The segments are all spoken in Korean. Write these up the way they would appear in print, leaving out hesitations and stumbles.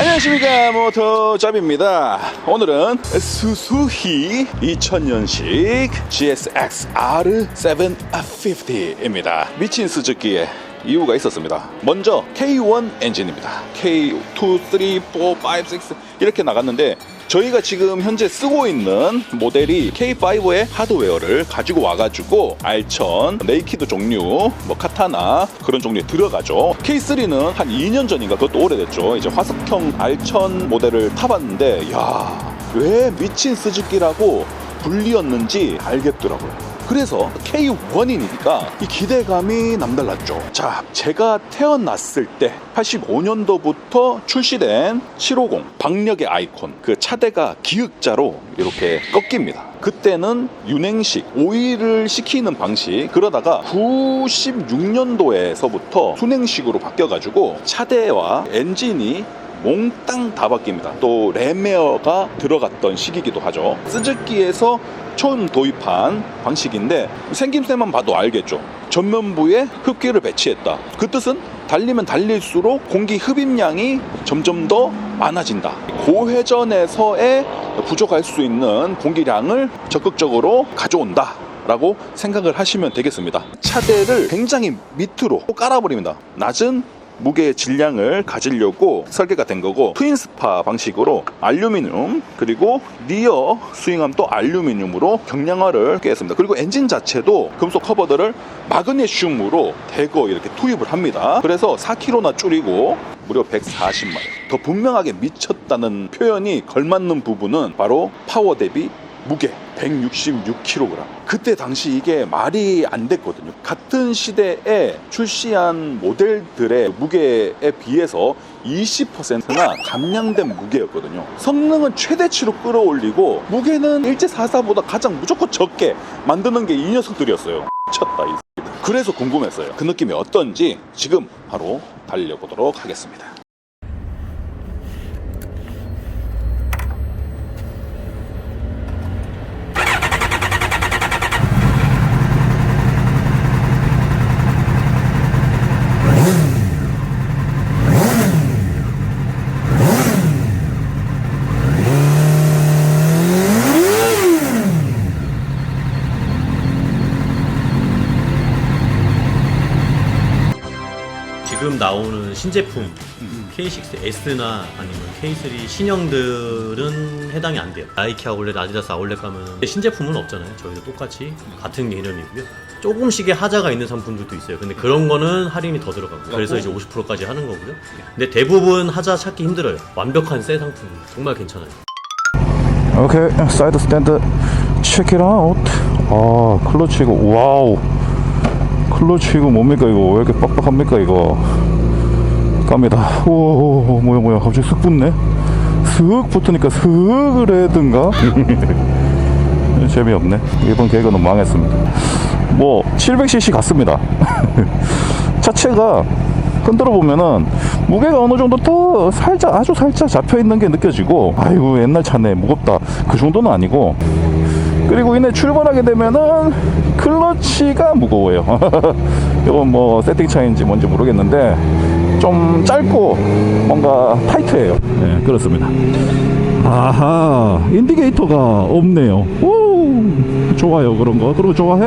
안녕하십니까, 모터잡입니다. 오늘은 수수히 2000년식 GSX R750입니다. 미친 스즈키의 이유가 있었습니다. 먼저 K1 엔진입니다. K2, 3, 4, 5, 6 이렇게 나갔는데 저희가 지금 현재 쓰고 있는 모델이 K5의 하드웨어를 가지고 와가지고 R1000, 네이키드 종류, 뭐 카타나 그런 종류에 들어가죠. K3는 한 2년 전인가, 그것도 오래됐죠. 이제 화석형 R1000 모델을 타봤는데 왜 미친 스즈키라고 불리었는지 알겠더라고요. 그래서 K1이니까 이 기대감이 남달랐죠. 자, 제가 태어났을 때 85년도부터 출시된 750 박력의 아이콘, 그 차대가 기역자로 이렇게 꺾입니다. 그때는 윤행식, 오일을 시키는 방식, 그러다가 96년도에서부터 순행식으로 바뀌어가지고 차대와 엔진이 몽땅 다 바뀝니다. 또 램웨어가 들어갔던 시기이기도 하죠. 스즈키에서 처음 도입한 방식인데 생김새만 봐도 알겠죠. 전면부에 흡기를 배치했다. 그 뜻은 달리면 달릴수록 공기 흡입량이 점점 더 많아진다. 고회전에서의 부족할 수 있는 공기량을 적극적으로 가져온다 라고 생각을 하시면 되겠습니다. 차대를 굉장히 밑으로 깔아버립니다. 낮은 무게의 질량을 가지려고 설계가 된 거고, 트윈스파 방식으로 알루미늄, 그리고 리어 스윙암 또 알루미늄으로 경량화를 꾀했습니다. 그리고 엔진 자체도 금속 커버들을 마그네슘으로 대거 이렇게 투입을 합니다. 그래서 4kg나 줄이고 무려 140마력. 더 분명하게 미쳤다는 표현이 걸맞는 부분은 바로 파워 대비 무게 166kg. 그때 당시 이게 말이 안 됐거든요. 같은 시대에 출시한 모델들의 무게에 비해서 20%나 감량된 무게였거든요. 성능은 최대치로 끌어올리고 무게는 일제44보다 가장 무조건 적게 만드는 게 이 녀석들이었어요. 미쳤다 이 새끼들. 그래서 궁금했어요. 그 느낌이 어떤지 지금 바로 달려보도록 하겠습니다. 지금 나오는 신제품 K6S나 아니면 K3 신형들은 해당이 안 돼요. 나이키 아울렛, 아디다스 아울렛 가면 신제품은 없잖아요. 저희도 똑같이 같은 개념이고요. 조금씩의 하자가 있는 상품들도 있어요. 근데 그런 거는 할인이 더 들어가고, 그래서 이제 50%까지 하는 거고요. 근데 대부분 하자 찾기 힘들어요. 완벽한 새 상품 정말 괜찮아요. 오케이, 사이드 스탠드 체크 잇 아웃. 아, 클러치 이거 와우. 클러치 이거 뭡니까 이거? 왜 이렇게 빡빡합니까 이거? 갑니다. 오, 뭐야 갑자기 슥 붙네. 슥 붙으니까 슥그래든가. 재미없네. 이번 개그는 망했습니다. 뭐 700cc 같습니다. 차체가 흔들어 보면은 무게가 어느 정도 더 살짝, 아주 살짝 잡혀 있는 게 느껴지고, 아이고 옛날 차네 무겁다 그 정도는 아니고, 그리고 이내 출발하게 되면은 클러치가 무거워요. 이건 뭐 세팅 차인지 뭔지 모르겠는데 좀 짧고 뭔가 타이트해요. 네, 그렇습니다. 아하, 인디게이터가 없네요. 오, 좋아요. 그런 거 그리고 좋아해.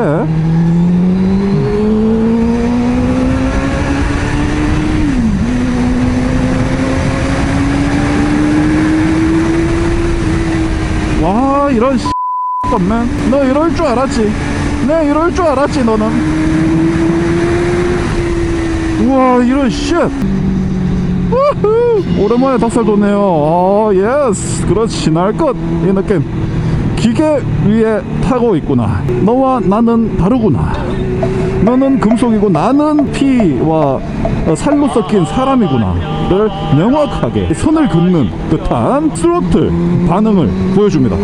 와, 이런 man. 너 이럴 줄 알았지. 네, 이럴 줄 알았지 너는. 우와, 이런 쉣. 오랜만에 닭살 돋네요. 예스. 그렇지, 날 것. 이 느낌. 기계 위에 타고 있구나. 너와 나는 다르구나. 너는 금속이고 나는 피와 살로 섞인 사람이구나를 명확하게 선을 긋는 듯한 스로틀 반응을 보여줍니다.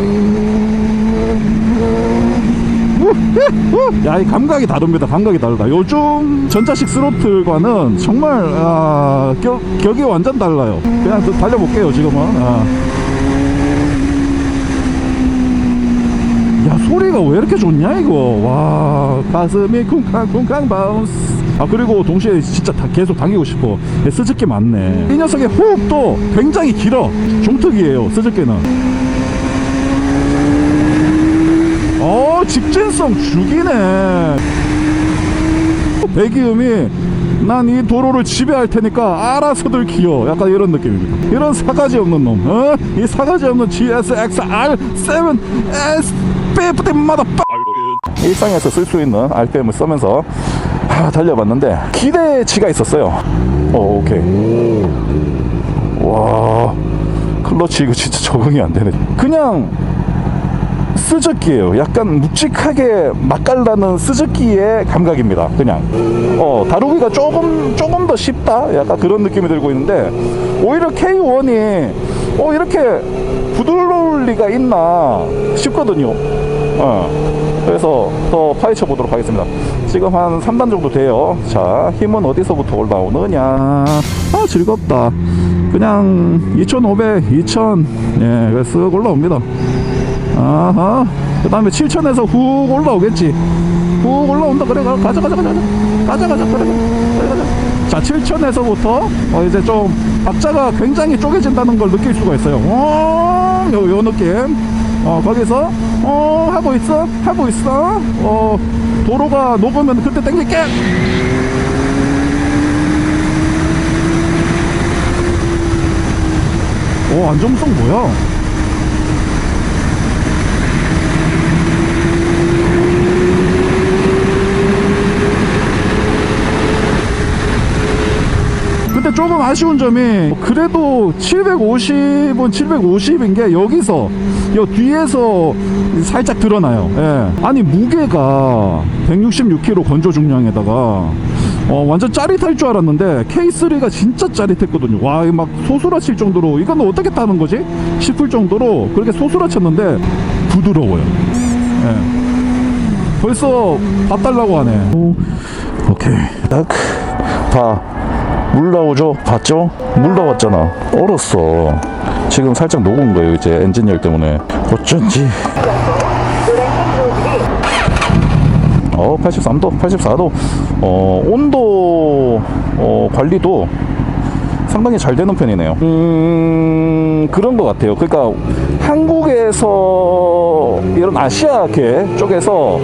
야, 이 감각이 다릅니다. 감각이 다르다. 요즘 전자식 스로틀과는 정말 격이 완전 달라요. 그냥 또 달려볼게요 지금은. 야, 소리가 왜 이렇게 좋냐 이거. 와, 가슴이 쿵쾅쿵쾅 바운스. 아, 그리고 동시에 진짜 계속 당기고 싶어. 스즈키 맞네. 이 녀석의 호흡도 굉장히 길어. 중특이에요, 스즈키는. 직진성 죽이네. 배기음이 난 이 도로를 지배할 테니까 알아서들 기어. 약간 이런 느낌입니다. 이런 사가지 없는 놈, 이 사가지 없는 GSX-R7S 빼뿌대마다 일상에서 쓸 수 있는 RPM을 쓰면서 달려봤는데 기대치가 있었어요. 오케이. 와, 클러치 이거 진짜 적응이 안 되네. 그냥 스즈키예요. 약간 묵직하게 맛깔나는 스즈키의 감각입니다. 그냥 다루기가 조금 더 쉽다, 약간 그런 느낌이 들고 있는데, 오히려 K1이 이렇게 부드러울 리가 있나 싶거든요. 그래서 더 파헤쳐 보도록 하겠습니다. 지금 한 3단 정도 돼요. 자, 힘은 어디서부터 올라오느냐. 즐겁다. 그냥 2500, 2000, 예, 쓱 올라옵니다. 아하. 그 다음에 7000에서 훅 올라오겠지. 훅 올라온다. 그래, 가자. 그래. 자, 7000에서부터 이제 좀 박자가 굉장히 쪼개진다는 걸 느낄 수가 있어요. 요 느낌. 거기서 하고 있어. 도로가 녹으면 그때 땡길게. 안정성 뭐야? 근데 조금 아쉬운 점이, 그래도 750은 750인 게 여기서 요 뒤에서 살짝 드러나요. 예. 아니, 무게가 166kg 건조 중량에다가 완전 짜릿할 줄 알았는데 K3가 진짜 짜릿했거든요. 와, 막 소스라칠 정도로, 이건 어떻게 타는 거지 싶을 정도로 그렇게 소스라쳤는데 부드러워요. 예. 벌써 밥 달라고 하네. 오케이. 딱 다 물 나오죠? 봤죠? 물 나왔잖아. 얼었어. 지금 살짝 녹은 거예요, 이제 엔진열 때문에. 어쩐지. 83도, 84도. 온도 관리도 상당히 잘 되는 편이네요. 그런 것 같아요. 그러니까 한국에서 이런 아시아계 쪽에서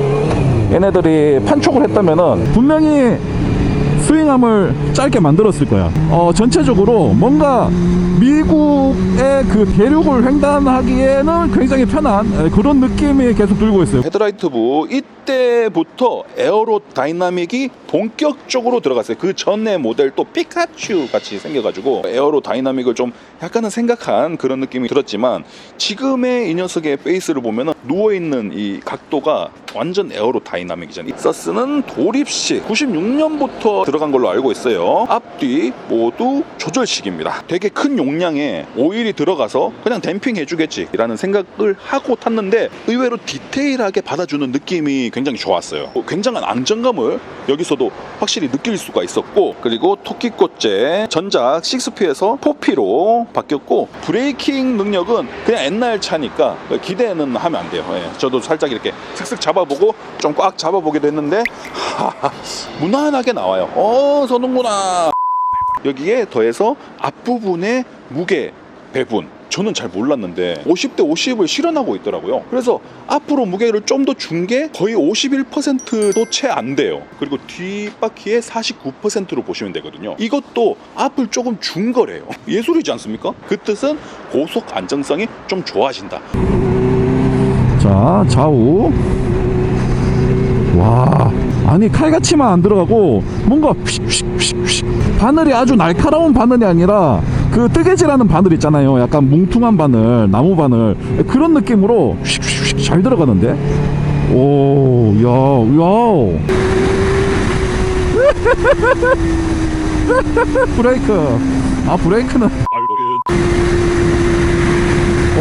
얘네들이 판촉을 했다면은 분명히 스윙함을 짧게 만들었을 거야. 전체적으로 뭔가 미국의 그 대륙을 횡단하기에는 굉장히 편한 그런 느낌이 계속 들고 있어요. 헤드라이트부 이때부터 에어로다이나믹이 본격적으로 들어갔어요. 그 전에 모델 또 피카츄 같이 생겨가지고 에어로다이나믹을 좀 약간은 생각한 그런 느낌이 들었지만, 지금의 이 녀석의 페이스를 보면은 누워있는 이 각도가 완전 에어로다이나믹이잖아요. 서스는 도립식 96년부터 들어간 걸로 알고 있어요. 앞뒤 모두 조절식입니다. 되게 큰 용량에 오일이 들어가서 그냥 댐핑 해주겠지 라는 생각을 하고 탔는데, 의외로 디테일하게 받아주는 느낌이 굉장히 좋았어요. 굉장한 안정감을 여기서도 확실히 느낄 수가 있었고, 그리고 토끼꽃제 전작 6P에서 4P로 바뀌었고, 브레이킹 능력은 그냥 옛날 차니까 기대는 하면 안 돼요. 저도 살짝 이렇게 슥슥 잡아보고 좀 꽉 잡아보기도 했는데 무난하게 나와요. 서는구나. 여기에 더해서 앞부분의 무게 배분, 저는 잘 몰랐는데 50대 50을 실현하고 있더라고요. 그래서 앞으로 무게를 좀 더 준 게 거의 51%도 채 안 돼요. 그리고 뒷바퀴의 49%로 보시면 되거든요. 이것도 앞을 조금 준 거래요. 예술이지 않습니까? 그 뜻은 고속 안정성이 좀 좋아진다. 자, 좌우. 와, 아니 칼같이만 안 들어가고 뭔가 휙휙휙휙, 바늘이 아주 날카로운 바늘이 아니라 그 뜨개질하는 바늘 있잖아요. 약간 뭉퉁한 바늘, 나무 바늘, 그런 느낌으로 휙휙휙 잘 들어가는데. 오, 야. 브레이크. 브레이크는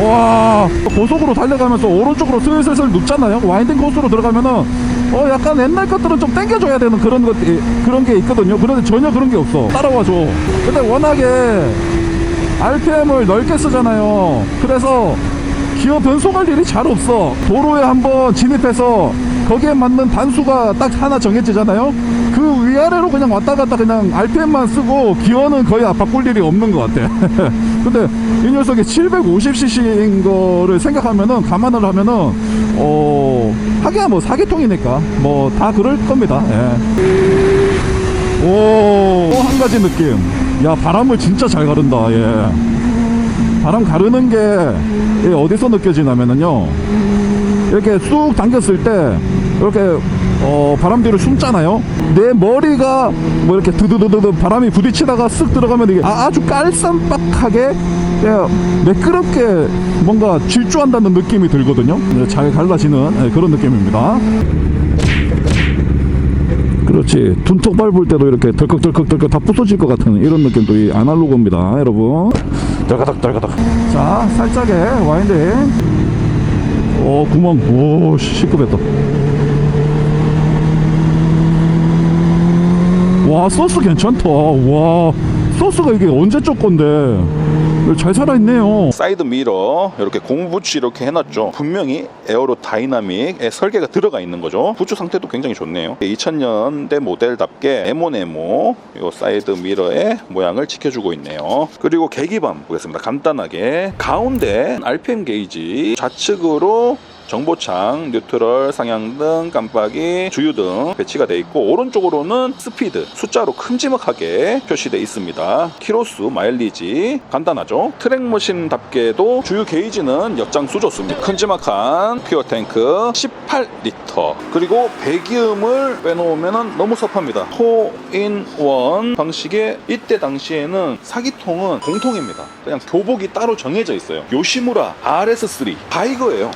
와, 고속으로 달려가면서 오른쪽으로 슬슬슬 눕잖아요. 와인딩 코스로 들어가면은 약간 옛날 것들은 좀 당겨줘야 되는 그런 게 있거든요. 그런데 전혀 그런 게 없어. 따라와줘. 근데 워낙에 RPM을 넓게 쓰잖아요. 그래서 기어 변속할 일이 잘 없어. 도로에 한번 진입해서 거기에 맞는 단수가 딱 하나 정해지잖아요. 그 위아래로 그냥 왔다 갔다 그냥 RPM만 쓰고 기어는 거의 바꿀 일이 없는 것 같아. 근데 이 녀석이 750cc인 거를 생각하면은, 감안을 하면은 하기야 뭐 4기통이니까 뭐 다 그럴 겁니다. 예. 오, 또 한 가지 느낌. 야, 바람을 진짜 잘 가른다. 예. 바람 가르는 게 어디서 느껴지냐면은요, 이렇게 쑥 당겼을 때 이렇게 바람뒤로 숨잖아요. 내 머리가 뭐 이렇게 드드드드 바람이 부딪히다가 쓱 들어가면 이게 아주 깔쌈박하게 그냥 매끄럽게 뭔가 질주한다는 느낌이 들거든요. 잘 갈라지는 그런 느낌입니다. 그렇지. 둔턱 밟을 때도 이렇게 덜컥덜컥덜컥 다 부서질 것 같은 이런 느낌도 이 아날로그입니다, 여러분. 달가닥달가닥. 자, 살짝의 와인딩. 구멍. 오, 시급했다. 와, 소스 괜찮다. 와, 소스가 이게 언제 쪽 건데 잘 살아있네요. 사이드 미러 이렇게 고무 부츠 이렇게 해놨죠. 분명히 에어로 다이나믹의 설계가 들어가 있는 거죠. 부츠 상태도 굉장히 좋네요. 2000년대 모델답게 네모네모 이 사이드 미러의 모양을 지켜주고 있네요. 그리고 계기판 보겠습니다. 간단하게 가운데 RPM 게이지, 좌측으로 정보창, 뉴트럴, 상향등, 깜빡이, 주유등 배치가 되어 있고, 오른쪽으로는 스피드 숫자로 큼지막하게 표시되어 있습니다. 키로수, 마일리지 간단하죠. 트랙머신답게도 주유 게이지는 역장수 좋습니다. 큼지막한 퓨어 탱크 18리터. 그리고 배기음을 빼놓으면 너무 섭합니다. 4in1 방식의, 이때 당시에는 4기통은 공통입니다. 그냥 교복이 따로 정해져 있어요. 요시무라 RS3 다 이거예요.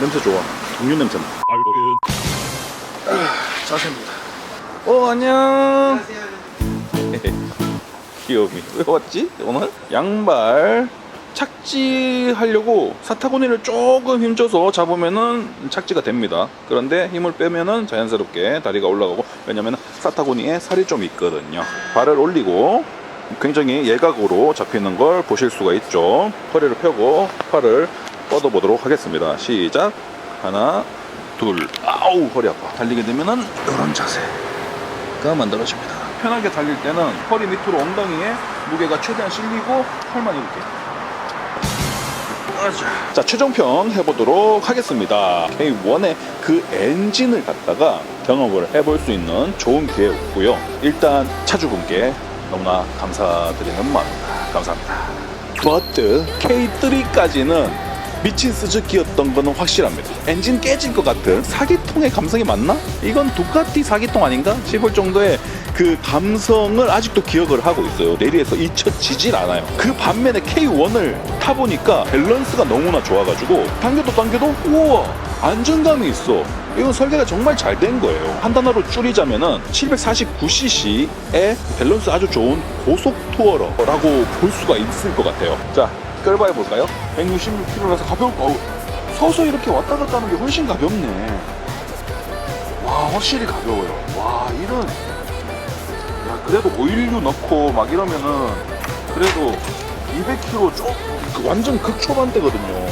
냄새 좋아. 정유 냄새 나. 자세입니다. 안녕. 귀여움이 왜 왔지 오늘? 양발 착지하려고 사타구니를 조금 힘줘서 잡으면은 착지가 됩니다. 그런데 힘을 빼면은 자연스럽게 다리가 올라가고, 왜냐면 사타구니에 살이 좀 있거든요. 발을 올리고 굉장히 예각으로 잡히는 걸 보실 수가 있죠. 허리를 펴고 팔을 뻗어 보도록 하겠습니다. 시작. 하나, 둘. 아우, 허리 아파. 달리게 되면은 이런 자세가 만들어집니다. 편하게 달릴 때는 허리 밑으로 엉덩이에 무게가 최대한 실리고 팔만 이렇게. 자, 최종평 해보도록 하겠습니다. K1의 그 엔진을 갖다가 경험을 해볼 수 있는 좋은 기회였고요. 일단 차주분께 너무나 감사드리는 마음입니다. 감사합니다. 버트 K3까지는 미친 스즈키였던 거는 확실합니다. 엔진 깨질 것 같은 4기통의 감성이 맞나? 이건 두카티 4기통 아닌가 싶을 정도의 그 감성을 아직도 기억을 하고 있어요. 내리에서 잊혀지질 않아요. 그 반면에 K1을 타보니까 밸런스가 너무나 좋아가지고 당겨도 우와, 안정감이 있어. 이건 설계가 정말 잘 된 거예요. 한 단어로 줄이자면은 749cc의 밸런스 아주 좋은 고속 투어러라고 볼 수가 있을 것 같아요. 자, 끌어봐 볼까요? 166kg라서 가벼울 서서 이렇게 왔다 갔다 하는 게 훨씬 가볍네. 와, 확실히 가벼워요. 와, 이런, 야, 그래도 516 넣고 막 이러면은 그래도 200kg 완전 극초반대거든요.